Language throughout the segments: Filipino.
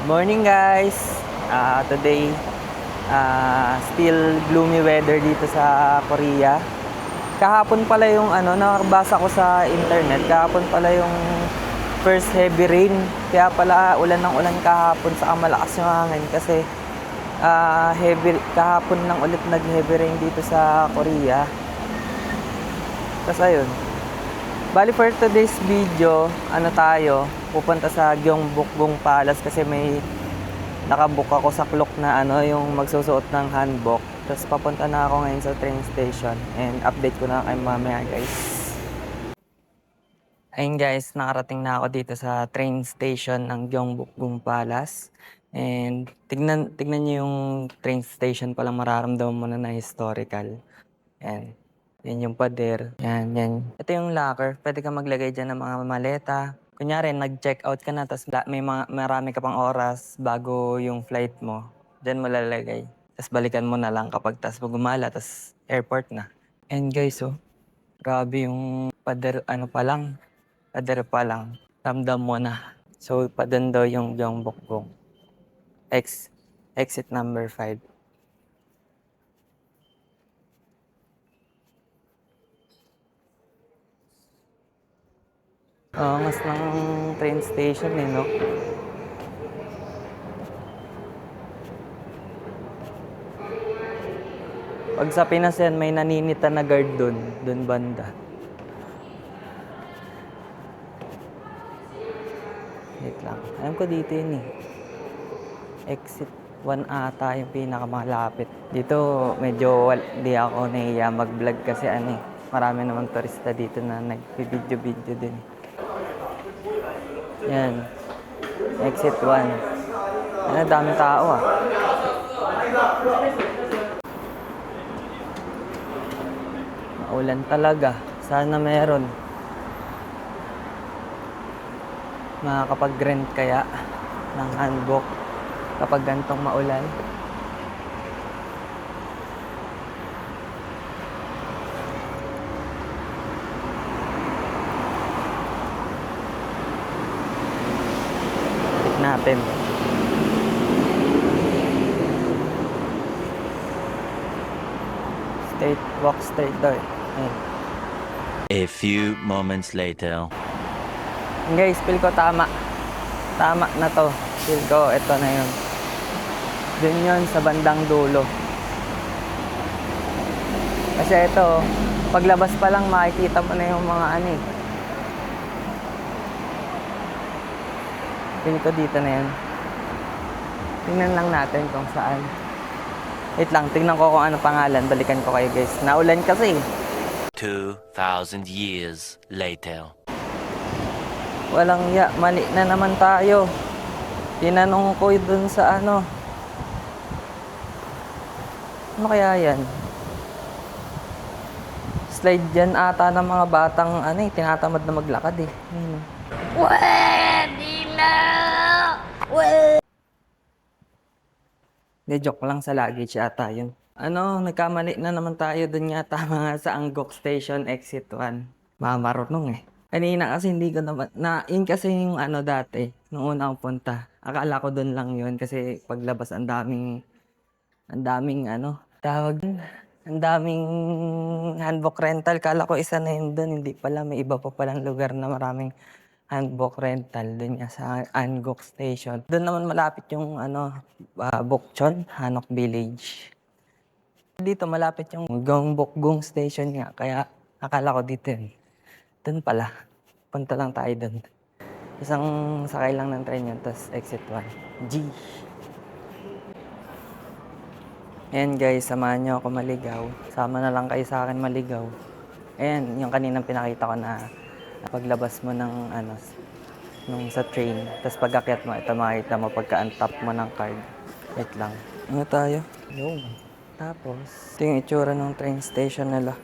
Morning guys! Today, still gloomy weather dito sa Korea. Kahapon pala yung nakabasa ko sa internet, kahapon pala yung first heavy rain. Kaya pala ulan ng ulan kahapon sa malakas yung hangin kasi kahapon lang ulit nag-heavy rain dito sa Korea. Tapos ayun. Bali for today's video, pupunta sa Gyeongbokgung Palace kasi may nakabook ako sa clock na yung magsusuot ng hanbok. Tapos papunta na ako ngayon sa train station and update ko na kayo mamaya guys. Ayun guys, nakarating na ako dito sa train station ng Gyeongbokgung Palace. And tignan niyo yung train station palang mararamdaman mo na historical. And yan yung pader. Yan. Ito yung locker. Pwede ka maglagay dyan ng mga maleta. Kunyari, nag-check out ka na, tapos marami ka pang oras bago yung flight mo. Dyan mo lalagay. Tapos balikan mo na lang kapag pag gumala, tapos airport na. And guys, grabe yung pader, pader pa lang. Ramdam mo na. So, padan daw yung Gyeongbokgung. Exit number 5. Angas ng train station no? Pag sa Pinas yan, may naninita na guard dun banda. Wait lang. Alam ko dito yun Exit 1 ata yung pinakamalapit. Dito medyo di ako nahiya mag-vlog kasi marami naman turista dito na nag-video din. Yan. Exit 1. Daming tao Maulan talaga. Sana meron. Makakapag-rent kaya ng hanbok kapag gantong maulan. Natin. Walk straight daw A few moments later. Guys, feel ko tama na to. Feel ko ito na yun. Dun yun sa bandang dulo. Kasi ito, paglabas pa lang makikita mo na yung mga Feel ko dito na yun. Tingnan lang natin kung saan. Wait lang, tingnan ko kung ano pangalan. Balikan ko kayo guys. Naulan kasi. 2,000 years later. Walang mali na naman tayo. Tinanong ko dun sa Ano kaya yan? Slide dyan ata ng mga batang tinatamad na maglakad Pwede na! Hindi, joke lang, sa luggage ata yun. Nagkamali na naman tayo dun yata mga sa Anggok Station Exit 1. Mamarunong Kanina kasi hindi ko naman, yun kasi yung dati, nung una akong punta. Akala ko dun lang yun kasi paglabas ang daming ang daming hanbok rental. Kala ko isa na yun dun, hindi pala, may iba pa palang lugar na maraming hanbok rental dun sa Angok Station. Doon naman malapit yung Bokchon, Hanok Village. Dito malapit yung Gyeongbokgung Station nga, kaya akala ko dito yun. Doon pala. Punta lang tayo doon. Isang sakay lang ng train yun, tapos exit 1. G. Ayan guys, samahan nyo ako maligaw. Sama na lang kayo sa akin maligaw. Ayan, yung kaninang pinakita ko na paglabas mo ng nung sa train. Tapos pag akyat mo, ito makikita mo pagka-untap mo ng card. Wait lang. Tayo? Yung. Tapos, ito yung itsura ng train station nila.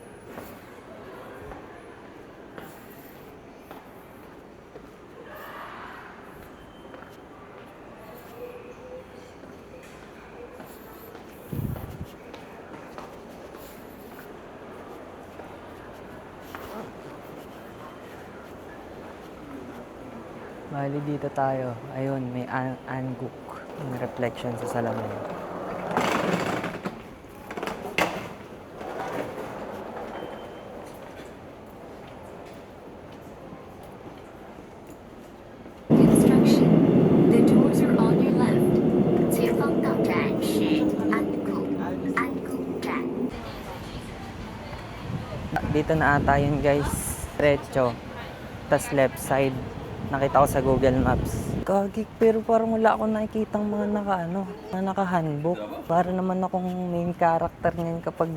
Bali dito tayo. Ayun, may Anguk. Yung reflection sa salamin. Instruction. The doors are on your left. 前方到站是安谷站。 Dito na ata yun guys. Diretso. Tas left side. Nakita ko sa Google Maps. Kagik, pero parang wala akong nakikitang mga mga naka-handbook. Para naman akong main character ngayon kapag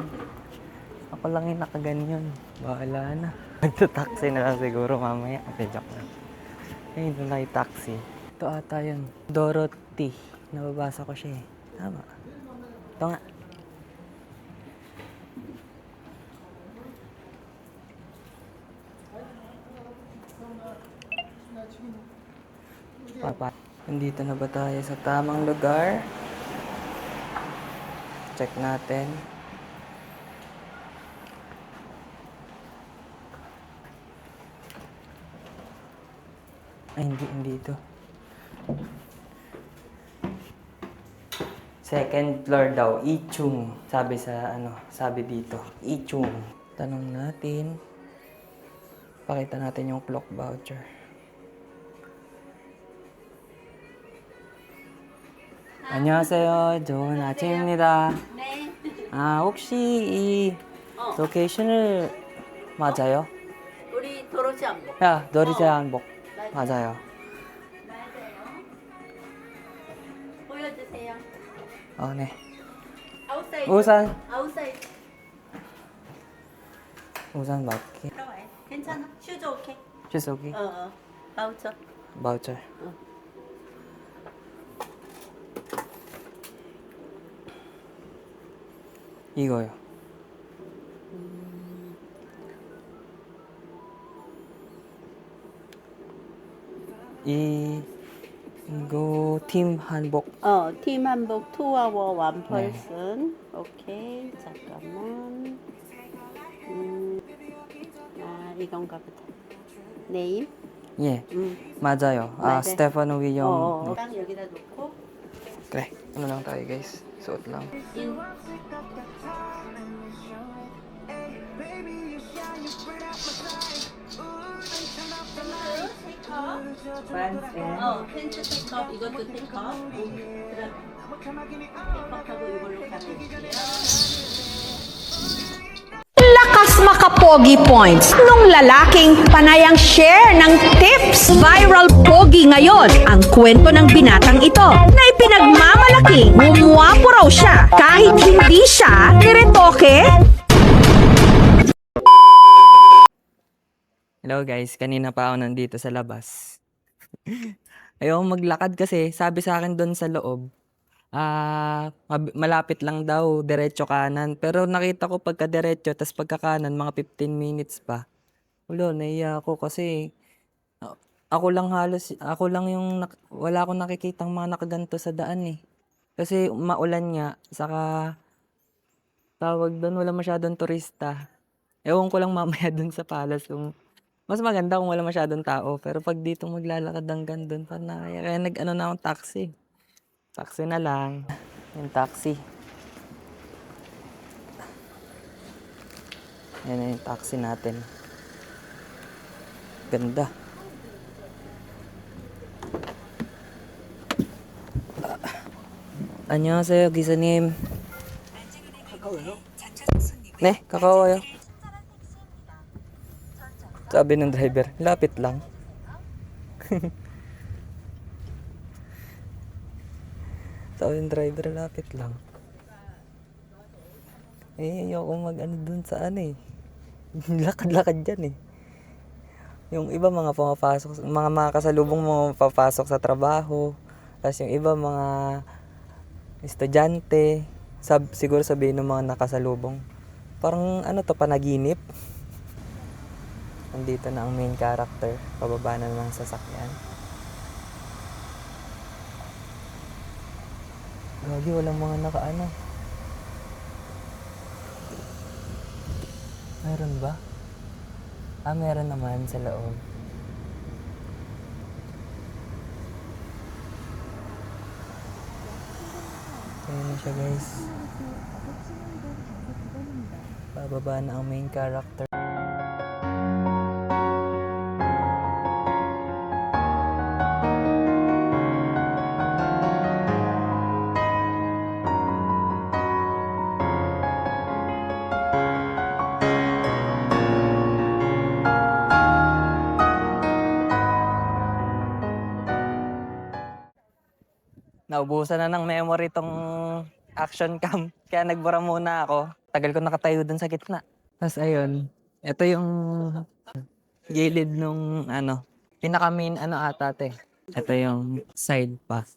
ako lang yung nakaganyan. Bahala na. Magta-taxi na lang siguro mamaya. Okay, joke lang. Ayun, wala yung taxi. Ito ata yun. Dorothy. Nababasa ko siya eh. Tama. Ito nga. Papa, nandito na ba tayo sa tamang lugar? Check natin. Ay, hindi ito. Second floor daw, Ichung. Sabi dito, Ichung. Tanong natin. Pakita natin yung clock voucher. 안녕하세요. 좋은 아침입니다. 네. 혹시 이 로케이션을 맞아요? 우리 도로시 안보. 야, 너리제 한복. 맞아요. 보여주세요. 네. 아웃사이드. 우산. 아웃사이드. 우산 맞게. 들어와요. 괜찮아. 슈즈 오케이. 주석이. 바우처. 바우처. 이거요. 이거 팀 한복. 팀 한복 2hour 1 person. 오케이. 잠깐만. 이건가 보다. 네임? 예, 맞아요. 맞아요. 스테파노 위영. 딱 여기다 놓고. 그래, ano lang tayo guys. Suot lang. 인. 펜트 테이크업 이것도 테이크업. 그다음 테이크업하고 이걸로 가볼게요. Lakas makapogi points nung lalaking panayang share ng tips. Viral pogi ngayon ang kwento ng binatang ito na ipinagmamalaking gumwapo raw siya kahit hindi siya niretoke. Hello guys, kanina pa ako nandito sa labas. Ayoko maglakad kasi sabi sa akin doon sa loob, malapit lang daw, diretso kanan. Pero nakita ko pagka diretso, tas pagka kanan, mga 15 minutes pa. Wala, naiya ako kasi wala akong nakikitang mga nakaganto sa daan eh. Kasi maulan nga, saka tawag doon, wala masyadong turista. Ewan ko lang mamaya doon sa palace kung mas maganda kung wala masyadong tao. Pero pag dito maglalakad hanggang doon, parang nakaya. Kaya nag-ano na akong taxi. Taxi na lang. Yung taxi. Yan na yung taxi natin. Ganda. 안녕하세요, 기사님. 네, 가까워요. Sabi ng driver, lapit lang. Sabi ng driver, lapit lang. Ayoko mag-ano dun sa lakad-lakad dyan eh. Yung iba mga pumapasok, mga kasalubong mga papasok sa trabaho. Tapos yung iba mga estudyante. Siguro sabihin ng mga nakasalubong. Parang panaginip. Nandito na ang main character. Pababa na ng sasakyan. Gagi, walang mga Meron ba? Meron naman sa loob. Ayan na siya guys. Bababa na ang main character. Naubusan na ng memory tong action cam. Kaya nagbura muna ako. Tagal ko nakatayo dun sa gitna. Tapos ayun, ito yung gilid nung pinaka main ata te. Ito yung side path.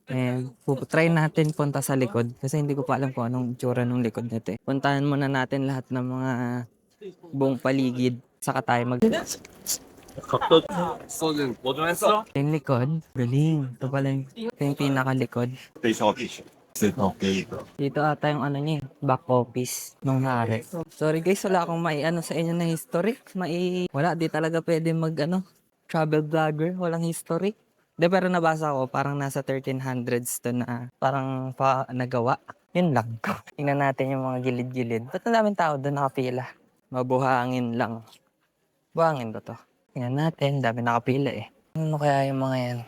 And try natin punta sa likod kasi hindi ko pa alam kung anong itsura ng likod nito eh. Puntahan muna natin lahat ng mga buong paligid. Saka tayo yung likod, galing. Ito pala yung pinakalikod. Dito ata yung niya, back office nung hari. Sorry guys, wala akong sa inyo na history. Wala, di talaga pwede travel vlogger, walang history. De, pero nabasa ko, parang nasa 1300s to na parang nagawa. Yun lang. Tingnan natin yung mga gilid-gilid. Ba't ang daming tao doon nakapila? Mabuhangin lang. Buhangin ba to? Tingnan natin, dami nakapila eh. Ano kaya yung mga yan?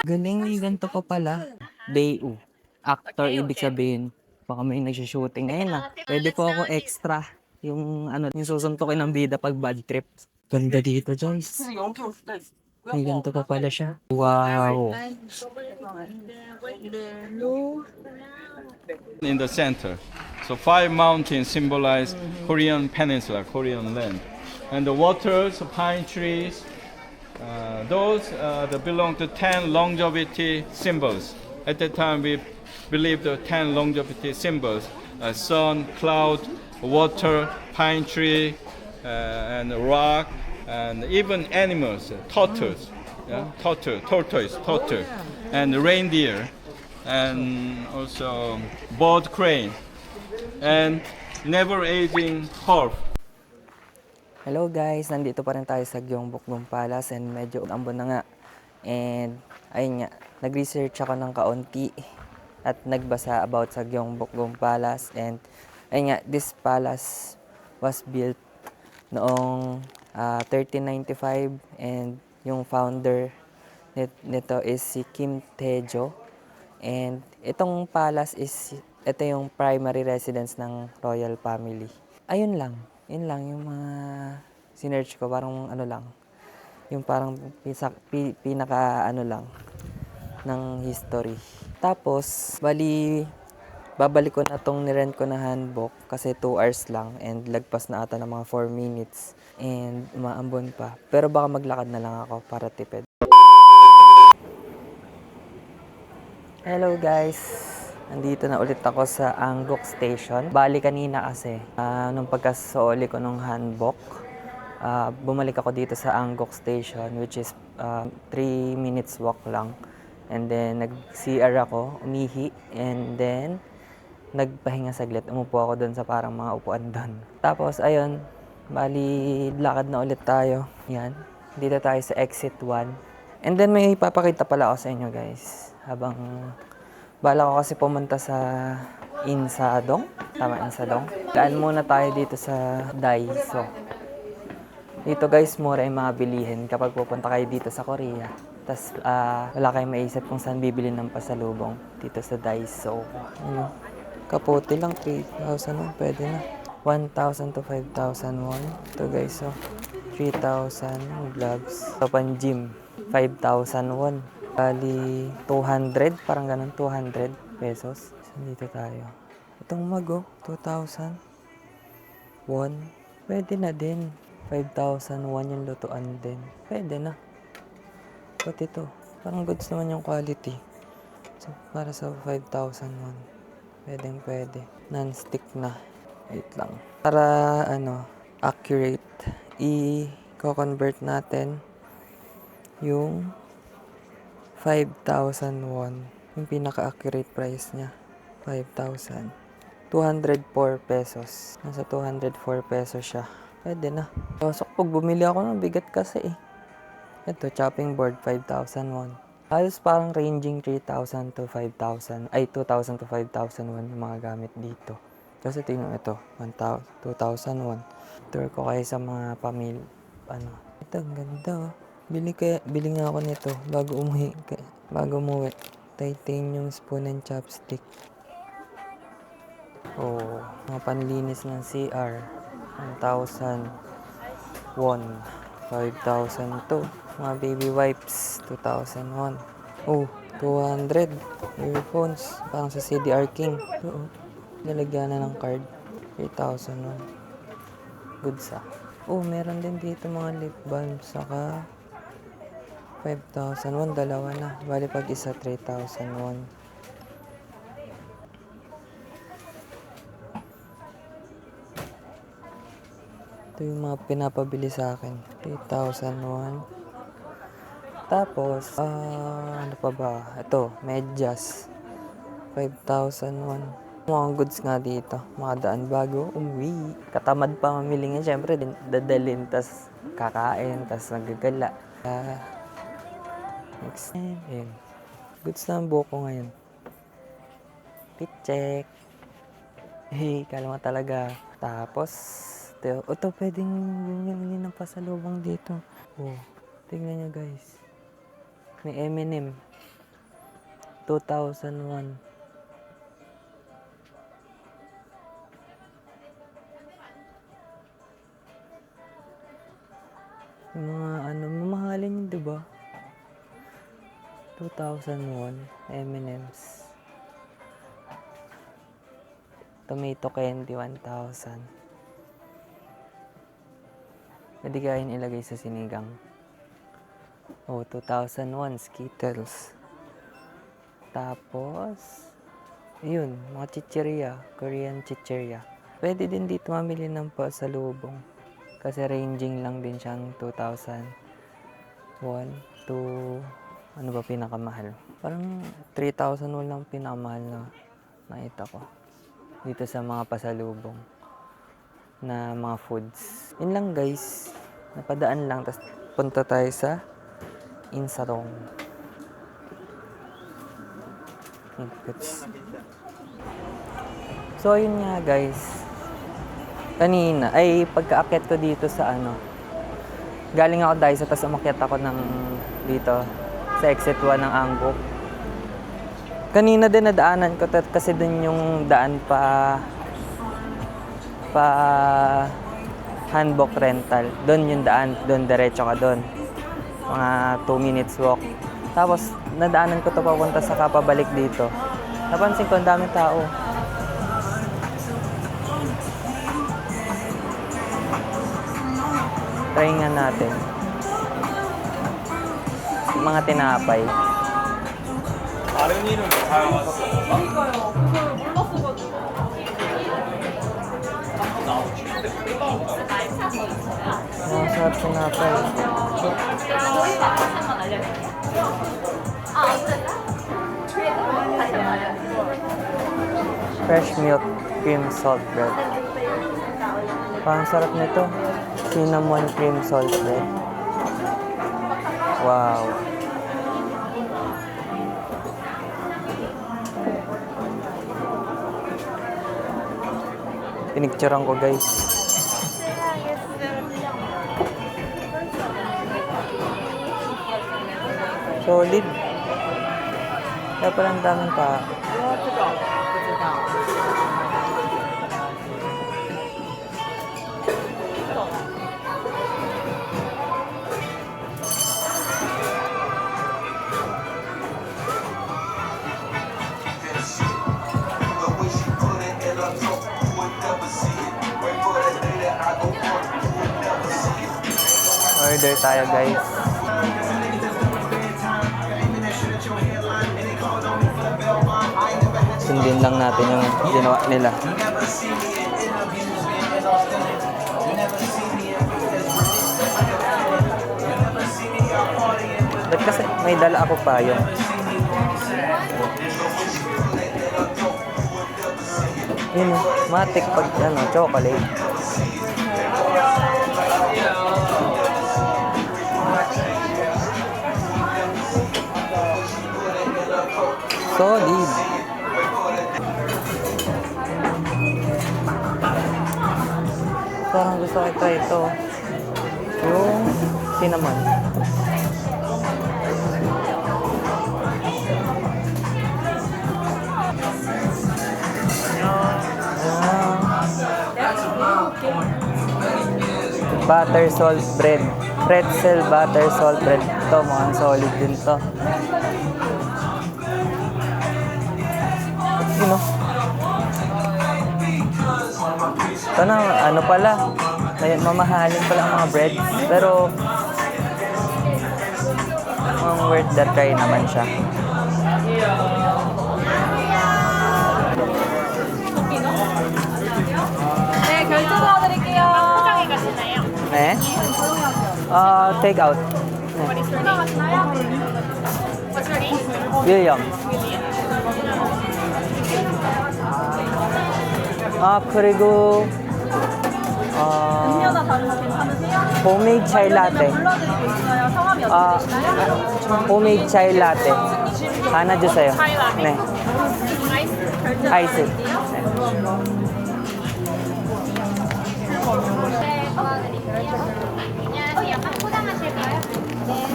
Galing, may ganito pa pala. Bayu. Actor, ibig sabihin. Baka may nag-shooting. Ngayon pwede po ako extra. Yung yung susuntukin ng bida pag bad trip. Ganda dito, Joyce. May ganito pa pala siya. Wow. In the center. So 5 mountains symbolize Korean peninsula, Korean land. And the waters, pine trees, those that belong to 10 longevity symbols. At that time we believed the 10 longevity symbols, sun, cloud, water, pine tree, and rock, and even animals, tortoise, tortoise, and reindeer, and also bird crane, and never-aging harp. Hello guys, nandito pa rin tayo sa Gyeongbokgung Palace and medyo ambon na nga. And ayun nga, nag-research ako ng kaunti at nagbasa about sa Gyeongbokgung Palace. And ayun nga, this palace was built noong 1395 and yung founder nito is si Kim Tae-jo. And itong palace ito yung primary residence ng royal family. Ayun lang. Yun lang yung mga sinearch ko, parang lang, yung parang pinaka lang ng history. Tapos, babalik ko na tong nirent ko na handbook kasi 2 hours lang and lagpas na ata ng mga 4 minutes and umaambon pa. Pero baka maglakad na lang ako para tipid. Hello guys! Nandito na ulit ako sa Angkok Station. Bali kanina kasi, nung pagkasuoli ko ng handbook, bumalik ako dito sa Angkok Station which is 3 minutes walk lang. And then nag-CR ako, umihi, and then nagpahinga saglit. Umupo ako doon sa parang mga upuan doon. Tapos ayun, bali lakad na ulit tayo. Yan, dito tayo sa exit 1. And then may ipapakita pala ako sa inyo guys. Habang bala ko kasi pumunta sa Insadong. Tama, Insadong. Daan muna tayo dito sa Daiso. Dito guys, mura yung mga bilihin kapag pupunta kayo dito sa Korea. Tapos wala kayong maisip kung saan bibili ng pasalubong dito sa Daiso. Kapote lang, 3,000 pwede na. 1,000 to 5,000 won. Ito guys, 3,000 gloves. Ito pang gym, 5,000 won. Bali, 200, parang ganun, 200 pesos. So, dito tayo. Itong mago, 2,000 won. Pwede na din. 5,000 won yung lutuan din. Pwede na. But ito, parang goods naman yung quality. So, para sa 5,000 won. Pwede. Non-stick na. Wait lang. Para, accurate, i-convert natin yung 5,000 won. Yung pinaka-accurate price niya. 5,000. 204 pesos. Nasa 204 pesos siya. Pwede na. So, pag bumili ako ng bigat kasi eh. Ito, chopping board, 5,000 won. Halos parang ranging 3,000 to 5,000, ay 2,000 to 5,001 yung mga gamit dito. Kasi tingnan ito, 1,000, 2,001. Tour ko kayo sa mga ano. Ito, ang ganda oh. Bili nga ako nito bago umuwi. Titanium spoon and chopstick. Oh, mga panlinis ng CR. 1,000 won. 5,000 to. Mga baby wipes. 2,001. Oh, 200. Earphones. Parang sa CDR King. Oo. Nilagyan na ng card. 3,001. Goods ah. Oh, meron din dito mga lip balm. Saka 5,001. Dalawa na. Bali pag isa 3,001. Ito yung mga pinapabili sa akin. 3,001. Tapos, ano pa ba? Ito, medyas. 5,001. Mga goods nga dito. Mga daan bago umuwi. Katamad pa mamili nga. Siyempre, dadalhin, tas kakain, tas nagagala. Next. Ayan. Goods na ang buhok ko ngayon. Fit check. Hey, kalma talaga. Tapos, ito pwedeng bumili ng pasalubong dito. Oh, tingnan nyo guys. May M&M. 2001. Yung mga ano, mamahalin yun, diba? 2001. M&M's. Tomato candy, 1,000. Pwede kain ilagay sa sinigang. Oh, 2001 Skittles. Tapos, yun, mga chichirya, Korean chichirya. Pwede din dito mamili ng pasalubong. Kasi ranging lang din siyang 2,001 to, ano ba pinakamahal? Parang 3,001 lang pinakamahal na nakita ko. Dito sa mga pasalubong na mga foods. Yun lang guys. Napadaan lang. Tapos punta tayo sa Insarong. So yun nga guys. Kanina, ay pagkaakyat ko dito sa ano. Galing ako dahil sa tas umakyat ako ng dito sa exit 1 ng Angbok. Kanina din nadaanan ko kasi dun yung daan pa handbook rental. Doon yung daan, doon diretso ka doon. Mga 2 minutes walk. Tapos nadaanan ko to papunta sa kapabalik dito. Napansin ko ang daming tao. Try nga natin. Mga tinapay. Masarap tinapay. Fresh milk cream salt bread. Parang sarap nito. Cinnamon cream salt bread. Wow. Pinicturean ko guys. Solid. Kaya palang daming pa. Order tayo guys. Sundin lang natin yung ginawa nila. Ba't kasi may dala ako pa yung yun, matik pag ano, chocolate. ang gusto ko ito. Yung cinnamon. Butter salt bread. Pretzel butter salt bread. Ito, mukhang solid din to. You know? Ito na, ano pala. Mamahalin pala ang mga breads. Pero, worth the try naman siya. 네, 결제 도와드릴게요. 포장해 가시나요? Eh? Take out. 포장하시나요? What's your name? William. 그리고 음료나 다른 거 괜찮으세요? homemade chai latte. 불러드리고 있어요. 성함이 어떻게 되시나요? homemade chai latte. 하나 주세요. chai latte. 네. 아이스 결제 아이스. 도와드릴게요. 네, 도와드릴게요. 안녕하세요. 포장하실까요?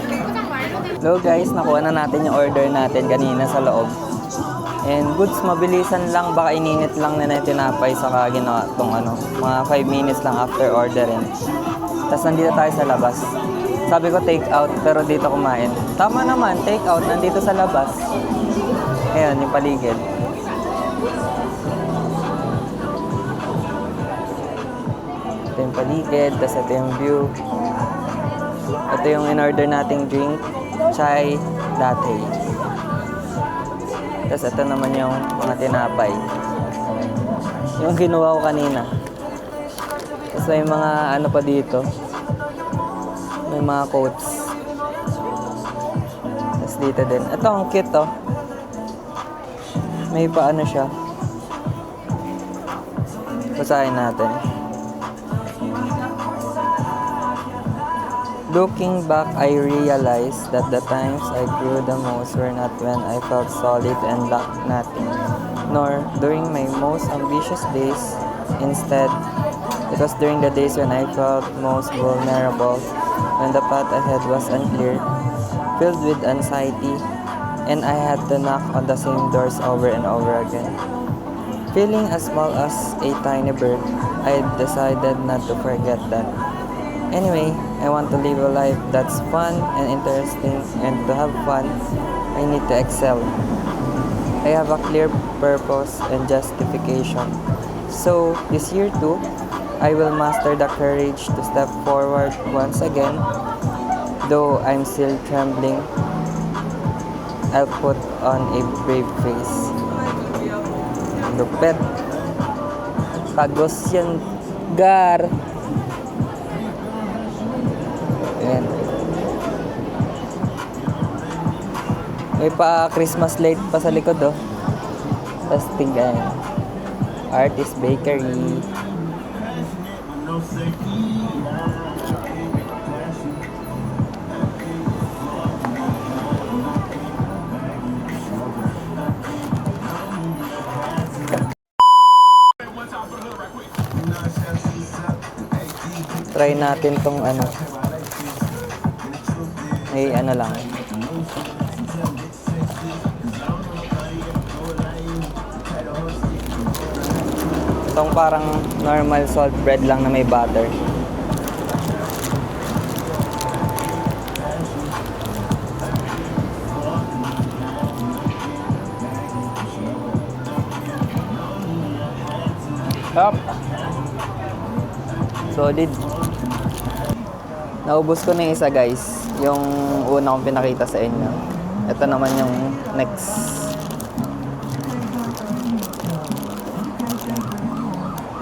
네, 포장 완료된 Hello guys, nakuha na natin yung order natin kanina sa loob. And goods, mabilisan lang, baka ininit lang na tinapay saka ginawa tong mga 5 minutes lang after ordering. Tapos nandito tayo sa labas. Sabi ko take out, pero dito kumain. Tama naman, take out, nandito sa labas. Ayan, yung paligid. Ito yung paligid, tapos ito yung view. Ito yung in-order nating drink, chai latte. Tapos ito naman yung mga tinapay. Yung ginawa ko kanina. Tapos may mga ano pa dito. May mga coats. Tapos dito din. Ito ang cute oh. May paano siya. Basahin natin. Looking back, I realized that the times I grew the most were not when I felt solid and lacked nothing, nor during my most ambitious days. Instead, it was during the days when I felt most vulnerable, when the path ahead was unclear, filled with anxiety, and I had to knock on the same doors over and over again. Feeling as small as a tiny bird, I decided not to forget that. Anyway, I want to live a life that's fun and interesting, and to have fun, I need to excel. I have a clear purpose and justification. So, this year too, I will master the courage to step forward once again. Though I'm still trembling, I'll put on a brave face. Lupet. Pagos yan, Gar. Ayan. May pa Christmas light pa sa likod oh. Tapos tingnan. Artist Bakery. Try natin tong may lang. Itong parang normal salt bread lang na may butter. Up. Solid. Naubos ko na yung isa guys. Yung una kong pinakita sa inyo. Ito naman yung next.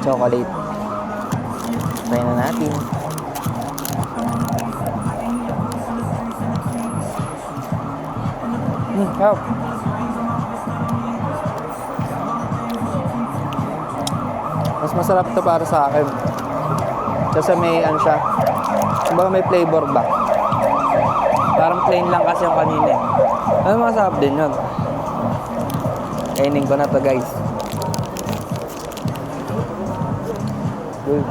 Chocolate. Try na natin. Help. Mas masarap to para sa akin. Kasi may siya. Kumbaga may flavor ba? Parang plain lang kasi yung kanina eh. Masarap din yun. Kainin ko na to guys. Good.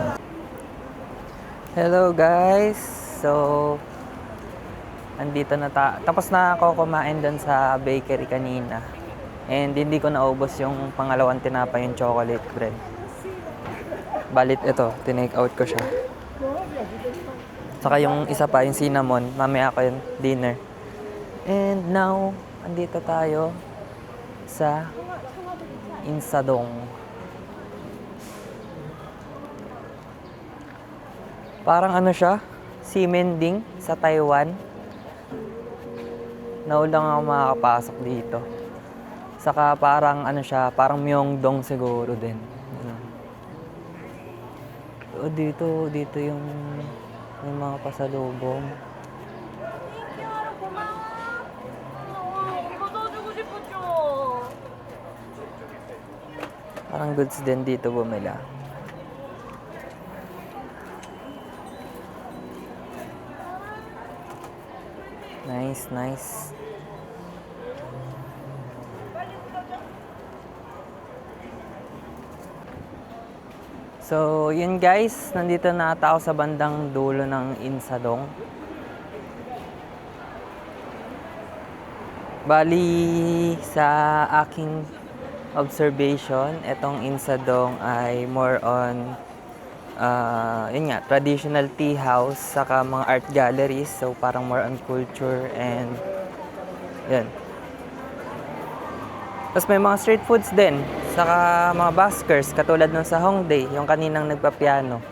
Hello guys! So, andito na tapos na ako kumain doon sa bakery kanina. And hindi ko naubos yung pangalawang tinapay, yung chocolate bread. Balit ito, tinake out ko siya. Saka yung isa pa, yung cinnamon, mamaya ko yung dinner. And now, andito tayo sa Insadong. Parang ano siya, Ximending sa Taiwan. Naulang ako makakapasok dito. Saka parang ano siya, parang Myeongdong siguro din. O dito yung mga pasalubong. Parang goods din dito bumila. Nice, nice. So, yun guys, nandito na ata ako sa bandang dulo ng Insadong. Bali, sa aking observation, itong Insadong ay more on yun nga, traditional tea house, saka mga art galleries. So, parang more on culture and yun. Tapos may mga street foods din, saka mga buskers, katulad nung sa Hongdae, yung kaninang nagpapiano.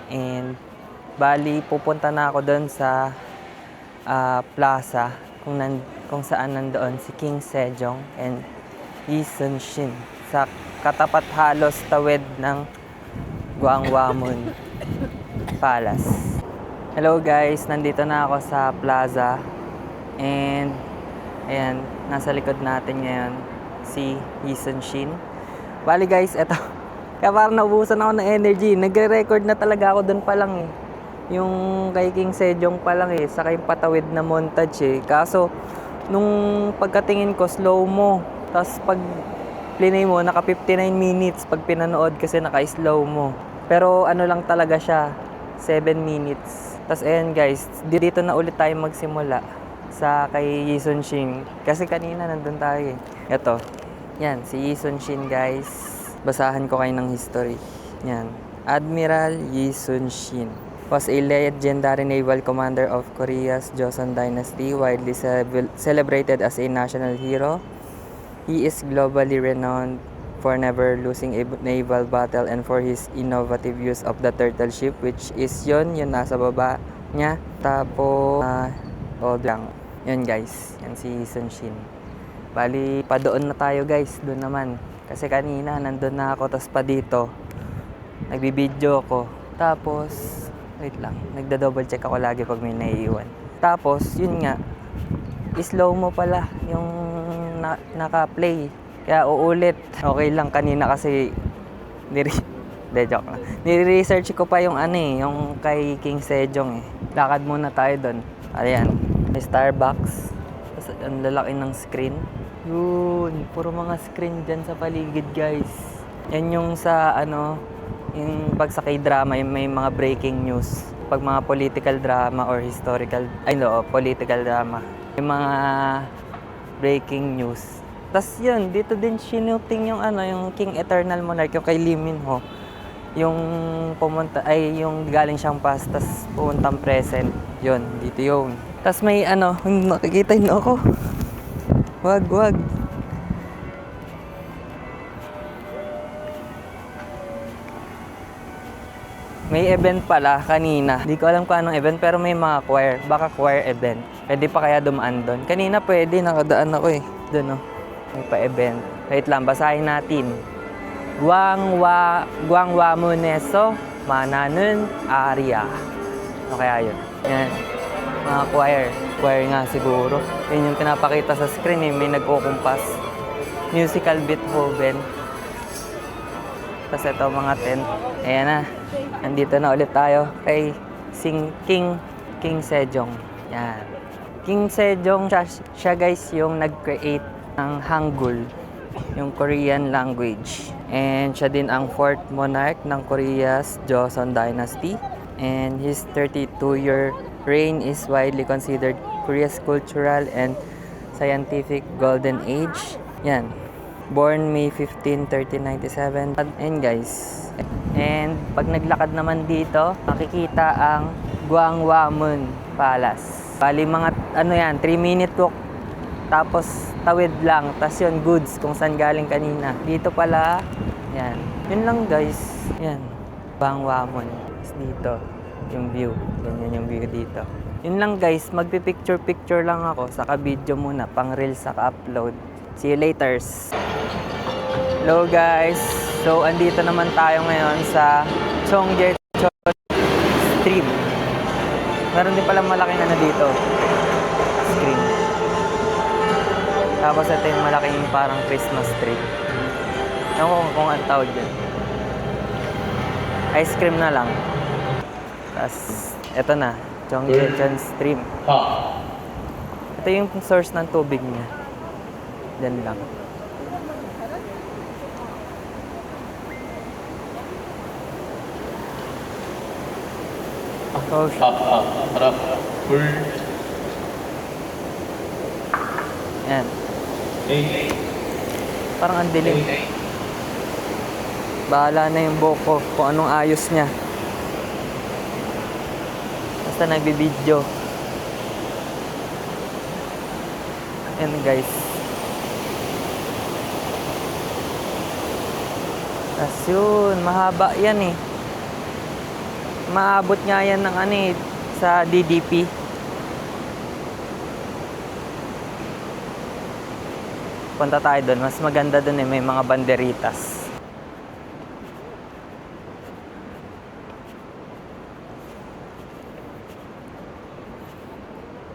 And, bali, pupunta na ako doon sa plaza, kung saan nandoon si King Sejong and Yi Sun-shin, sa katapat halos tawid ng Gwanghwamun Palace. Hello guys, nandito na ako sa plaza and ayan, nasa likod natin ngayon si Yi Sun-shin. Bali guys, eto, kaya parang naubusan ako ng energy. Nagre-record na talaga ako doon pa lang eh. Yung kay King Sejong pa lang eh, saka yung patawid na montage eh. Kaso, nung pagkatingin ko, slow mo. Tapos pag plinay mo, naka 59 minutes pag pinanood kasi naka-slow mo. Pero ano lang talaga siya, 7 minutes. Tapos ayan guys, dito na ulit tayo magsimula sa kay Yi Sun-shin. Kasi kanina nandun tayo eh. Ito, yan, si Yi Sun-shin guys. Basahan ko kayo ng history. Yan, Admiral Yi Sun-shin was a legendary naval commander of Korea's Joseon Dynasty, widely celebrated as a national hero. He is globally renowned for never losing a naval battle and for his innovative use of the turtle ship, which is yun nasa baba niya. Tapos, lang. Yun guys, yan si Sun-shin. Bali, pa doon na tayo guys, doon naman. Kasi kanina, nandun na ako, tapos pa dito. Nagbibideo ako. Tapos, wait lang, nagda-double check ako lagi pag may naiiwan. Tapos, yun nga, slow mo pala yung naka-play. Kaya uulit. Okay lang kanina kasi joke lang. Nire-research ko pa yung yung kay King Sejong eh. Lakad muna tayo doon. Ayan. May Starbucks. Tapos ang lalaki ng screen. Yun. Puro mga screen dyan sa paligid guys. Yan yung sa yung pag sa K-drama, yung may mga breaking news. Pag mga political drama or political drama. Yung mga breaking news. Tas yun, dito din shooting yung yung King Eternal Monarch, yung kay Lee Min-ho. Yung yung galing siyang past, tas pumuntang present. Yun, dito yun. Tas may nakikita yun ako. Wag. May event pala kanina. Hindi ko alam kung anong event, pero may mga choir. Baka choir event. Pwede pa kaya dumaan doon? Kanina pwede, nakadaan ako eh. Doon may pa-event. Wait lang, basahin natin. Gwanghwamuneso Mananun Aria. Ano kaya yun? Yan. Mga choir. Choir nga siguro. Yun yung pinapakita sa screen eh. May nagkukumpas. Musical Beethoven. Tapos ito mga tent. Ayan na. Nandito na ulit tayo kay King Sejong. Yan. King Sejong, siya guys yung nag-create ng Hangul. yung Korean language. And siya din ang 4th monarch ng Korea's Joseon Dynasty. And his 32-year reign is widely considered Korea's cultural and scientific golden age. Yan. Born May 15, 1397. And guys, and pag naglakad naman dito, makikita ang Gwanghwamun Palace. Bali mga 3-minute walk. Tapos tawid lang, tas yun goods kung saan galing kanina. Dito pala, yan. Yun lang guys. Yan. Gwanghwamun. Tapos dito, yung view. Ganyan yung view dito. Yun lang guys, magpipicture-picture lang ako. Saka video muna, pang reels saka upload. See you later. Hello guys. So andito naman tayo ngayon sa Cheonggyecheon Stream. Meron din palang malaking dito. Screen. Tapos ito yung malaking parang Christmas tree. Ewan ko kung ang tawag dyan. Ice cream na lang. Tapos ito na, Cheonggyecheon Stream. Ito yung source ng tubig niya. Diyan lang. Oh, yan. Parang ang dilim. Bahala na yung buhok ko kung anong ayos niya. Basta nagbibideo. Yan guys. Tas yun, mahaba yan eh. Maabot nga yan ng sa DDP. Punta tayo doon. Mas maganda doon eh. May mga banderitas.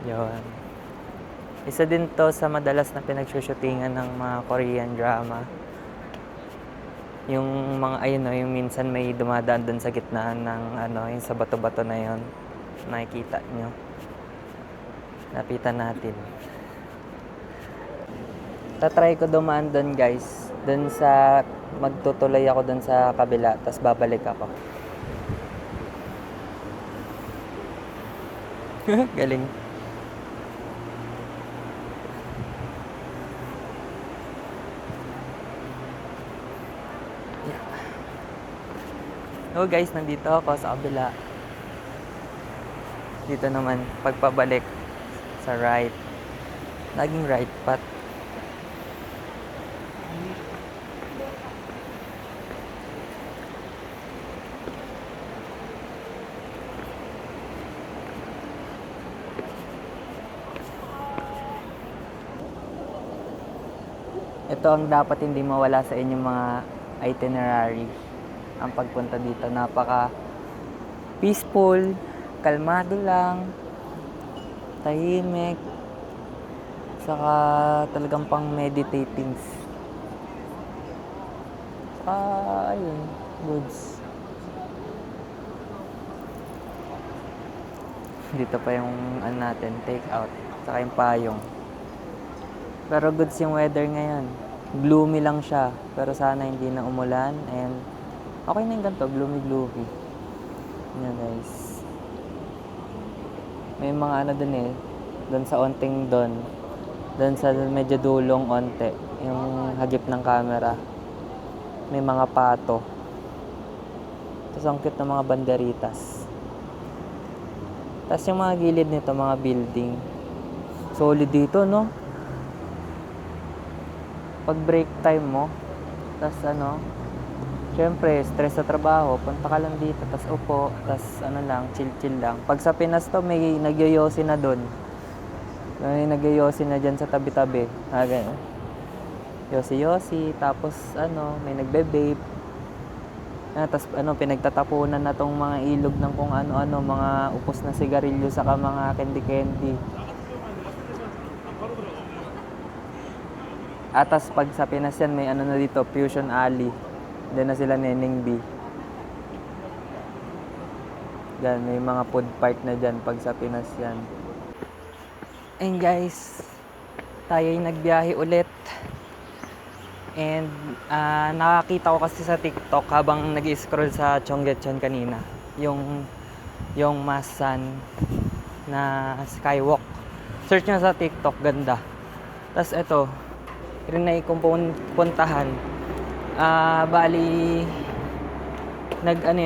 Yun. Isa din to sa madalas na pinagsushootingan ng mga Korean drama. Yung mga yung minsan may dumadaan doon sa gitna ng yung sa bato-bato na yon. Nakikita nyo. Lapitan natin. Tatry ko dumaan doon guys. Doon sa magtutuloy ako doon sa kabila, tapos babalik ako. Galing. So guys, nandito ako sa kabila. Dito naman, pagpabalik sa right. Laging right path. Ito ang dapat hindi mawala sa inyong mga itinerary. Ang pagpunta dito, napaka peaceful, kalmado lang, tahimik, saka talagang pang meditating. Saka ayun, goods. Dito pa yung natin, take out, saka yung payong. Pero goods yung weather ngayon. Gloomy lang siya, pero sana hindi na umulan and okay na yung ganito, gloomy. Yan guys. May mga dun eh. Dun sa onting dun. Dun sa medyo dulong onte. Yung hagip ng camera. May mga pato. Tapos ang cute ng mga banderitas. Tapos yung mga gilid nito, mga building. Solid dito, no? Pag break time mo, tapos syempre, stress sa trabaho, punta ka lang dito, tas upo, tas lang, chill lang. Pag sa Pinas to, may nagyoyosi na doon. May nagyoyosi na dyan sa tabi-tabi. Ganyan. Yosi-yosi, tapos may nagbe-vape. Tas pinagtatapunan na tong mga ilog ng kung ano-ano, mga upos na sigarilyo, saka mga candy-candy. Atas pag sa Pinas yan, may na dito, Fusion Alley. Diyan na sila Neneng B. Diyan, may mga food park na dyan pag sa Pinas yan. And guys, tayo'y nagbiyahe ulit. And nakakita ko kasi sa TikTok habang nag-scroll sa Cheonggyecheon kanina, yung Masan na skywalk. Search nyo sa TikTok, ganda. Tapos ito, rinay kong puntahan. Bali,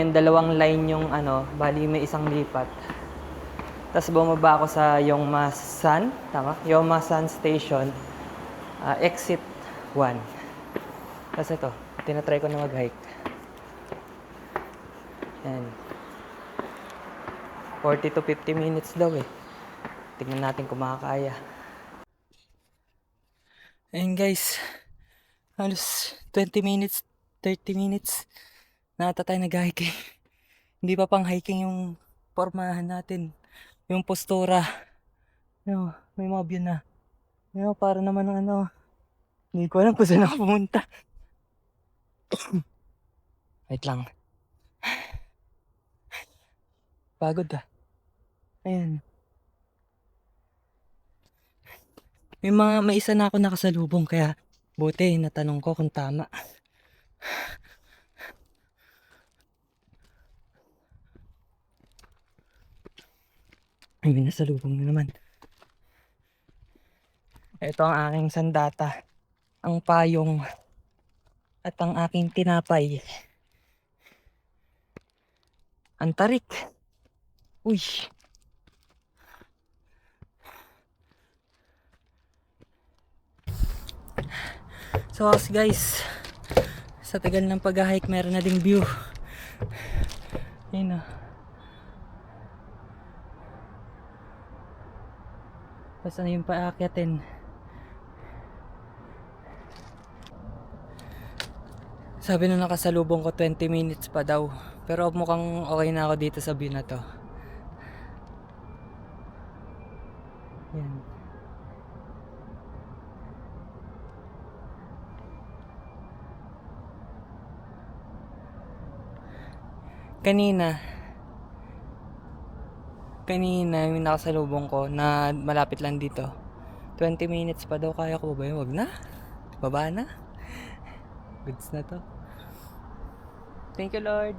dalawang line yung bali may isang lipat. Tapos bumaba ako sa Yongmasan, tama? Yongmasan Station, exit 1. Tapos ito, tinatry ko na mag-hike. Ayan. 40 to 50 minutes daw eh. Tignan natin kung makakaya. Ayan guys, halos 20 minutes, 30 minutes na ata tayo nag-hiking. Hindi pa pang hiking yung pormahan natin. Yung postura. May mga view na. Para naman hindi ko alam kung saan ako pumunta. Wait lang. Pagod ah. Ayan. May isa na ako nakasalubong kaya buti natanong ko kung tama. Ay, may nasalubong na naman. Ito ang aking sandata, ang payong, at ang aking tinapay. Ang tarik. Uy. So guys, sa tagal ng pag-hike meron na ding view. Ayun na. Basta na yung paakyatin. Sabi nung nakasalubong ko 20 minutes pa daw. Pero mukhang okay na ako dito sa view na to. Yan. Kanina yung nakasalubong ko na malapit lang dito. 20 minutes pa daw, kaya ko ba yun? Wag na. Baba na. Goods na to. Thank you, Lord.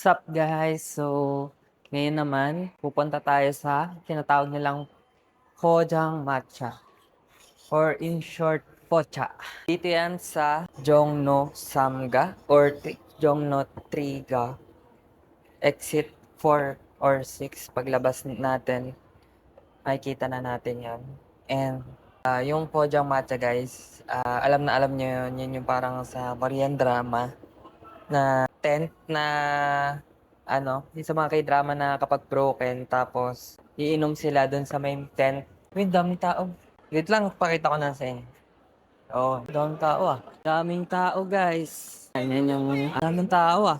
Sup guys? So, ngayon naman, pupunta tayo sa tinatawag nilang Pojang Matcha. Or in short, Pocha. Dito yan sa Jongno Samga or Jongno Triga. Exit 4 or 6. Paglabas natin, makikita na natin yan. And yung Pojang Matcha guys, alam nyo yun. Yun yung parang sa Korean drama na tent na yung sa mga K-drama na kapag broken tapos iinom sila dun sa main tent. Uy, daming tao. Wait lang, pakita ko na sa inyo. Oh, daming tao ah. Daming tao guys. Ayan yung daming tao ah.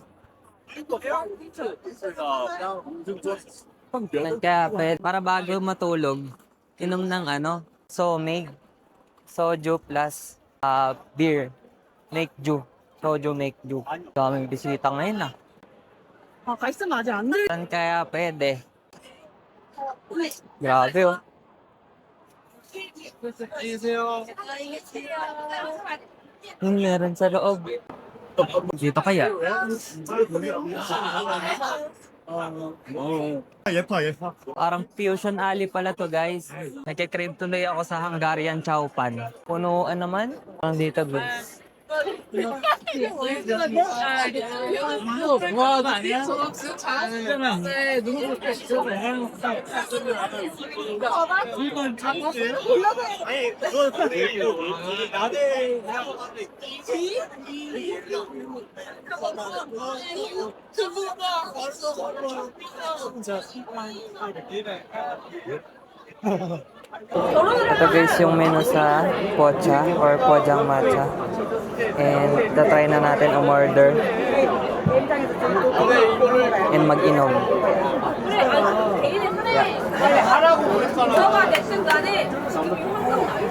Kaya para bago matulog, inom ng Somig. Soju plus beer. Make ju. Soju make ju. Daming bisita ngayon ah. Saan kaya pwede? Grabe oh. Meron sa loob. Dito kaya? Parang fusion alley pala to guys. Nagkikrave tuloy ako sa Hungarian Chowpan. Punuan naman. Parang dito guys. Ito guys yung menu sa Pocha or Pojang Matcha. And tatry na natin umorder. and mag-inom. 그래, 아니, 개인의 사내 너가 됐든 간에 지금 이 환경 나요.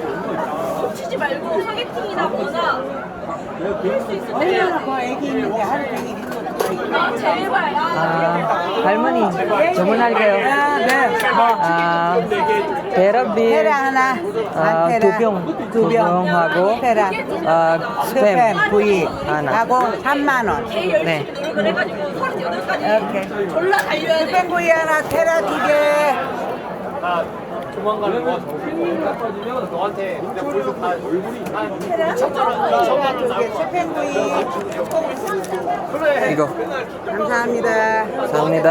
훔치지 말고 소개팅이나 뭐나 할 수 있을 때 애기 있는데 하루 종일 있어. 아, 제발. 할머니, 주문할게요. 네. 테라비, 테라 하나. 두 병 하고, 테라. 스팸, 구이 하나. 하고 3만 원. 개 네. 열심히 노력을 해가지고 38까지 오케이. 졸라 달려야 돼. 구이 하나, 테라 2개. 테라 2개, 스팸구이. 이거. 감사합니다. 감사합니다.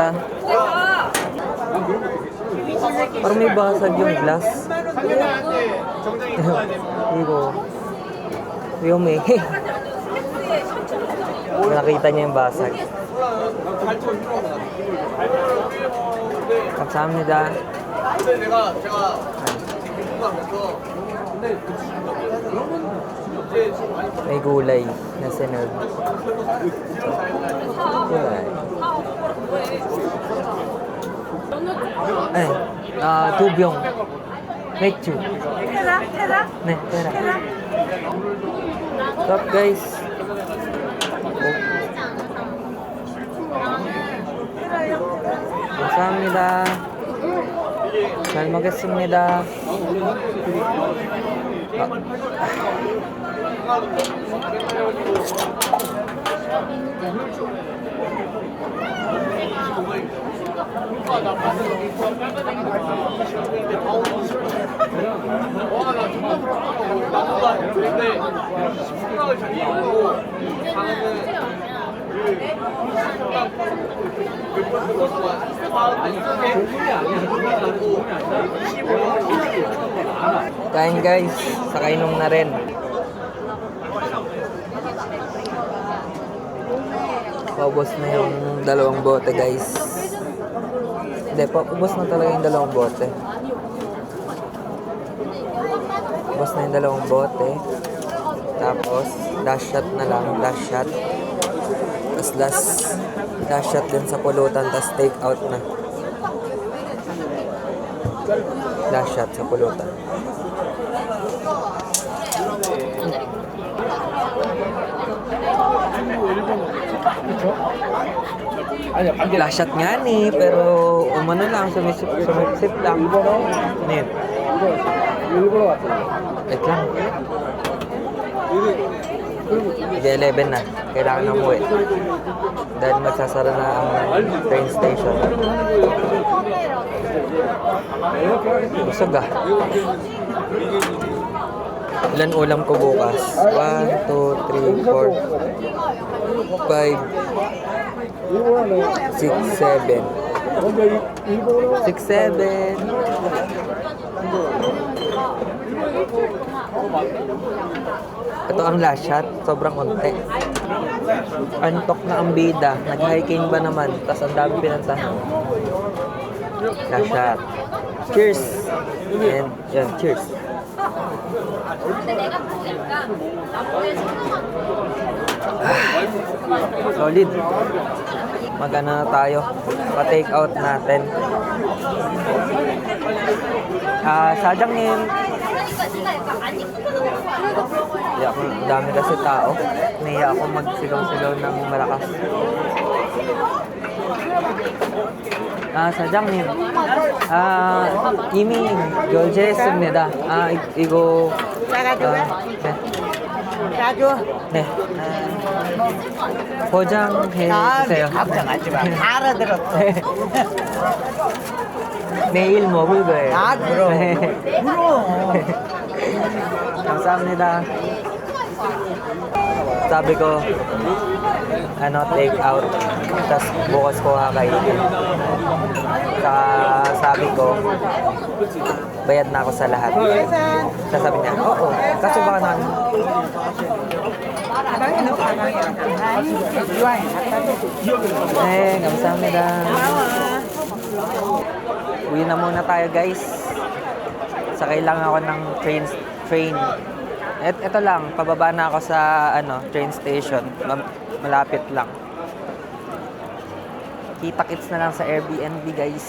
Parang may basag yung glass. Igo. Yung may. Nakita niya yung basag. 감사합니다. May gulay na sinerve. Gulay. 두 병. 맥주. 테라. 네, 테라. Stop guys. 감사합니다. 잘 먹겠습니다. Kain guys, sa kainom na rin. Paubos na yung dalawang bote guys. Hindi, paubos na talaga yung dalawang bote. Ubos na yung dalawang bote. Tapos, last shot na lang, last shot. Tapos last shot din sa pulutan, tapos take out na. Last shot sa pulutan. Last shot nga ni, pero umano lang, sumisip lang. Nip. Wait lang. Mag-11 na. Kailangan na umuwi. Dahil magsasara na ang train station. Busog ah. Ilan ulam ko bukas? 1, 2, 3, 4, 5, 6, 7. 6, 7. Ito ang last shot. Sobrang konti. Antok na ang bida. Nag-hiking ba naman? Tapos ang dami pinantahan. Last shot. Cheers! And yan, cheers. Solid. Mag-ano na tayo. Pa-take out natin. Sadyangin. Ang dami kasi tao. Nahiya ako magsigaw-sigaw ng malakas. 사장님, 이미 결제했습니다. 이거 네. 짜줘. 네. 포장해 주세요. 걱정하지 마. 다 알아들었어. 내일 먹을 거예요. 그럼. 네. 그럼. 감사합니다. Sabi ko, take out. Tapos bukas ko kakainin. Sabi ko, bayad na ako sa lahat. Sabi niya, oo. Kaso baka na. 감사합니다. Uwi na muna tayo guys. Sakay lang ako ng train. Ito lang, pababa na ako sa train station. Malapit lang. Kita-kits na lang sa Airbnb, guys.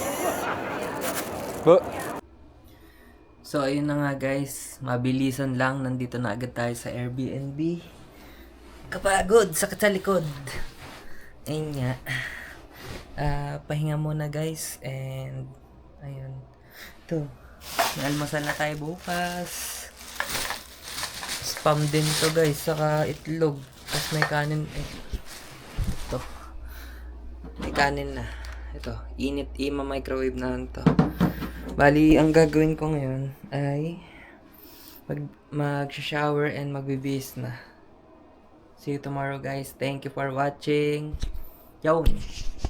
So, ayun na nga, guys. Mabilisan lang. Nandito na agad tayo sa Airbnb. Kapagod! Sakit sa likod. Ayun nga. Pahinga muna, guys. And, ayun. Ito. May almusal na tayo bukas. Spam din to, guys. Saka itlog. Tapos may kanin. Ito. May kanin na. Ito. Init. Microwave na lang to. Bali, ang gagawin ko ngayon ay mag-shower and magbibihis na. See you tomorrow, guys. Thank you for watching. Yo!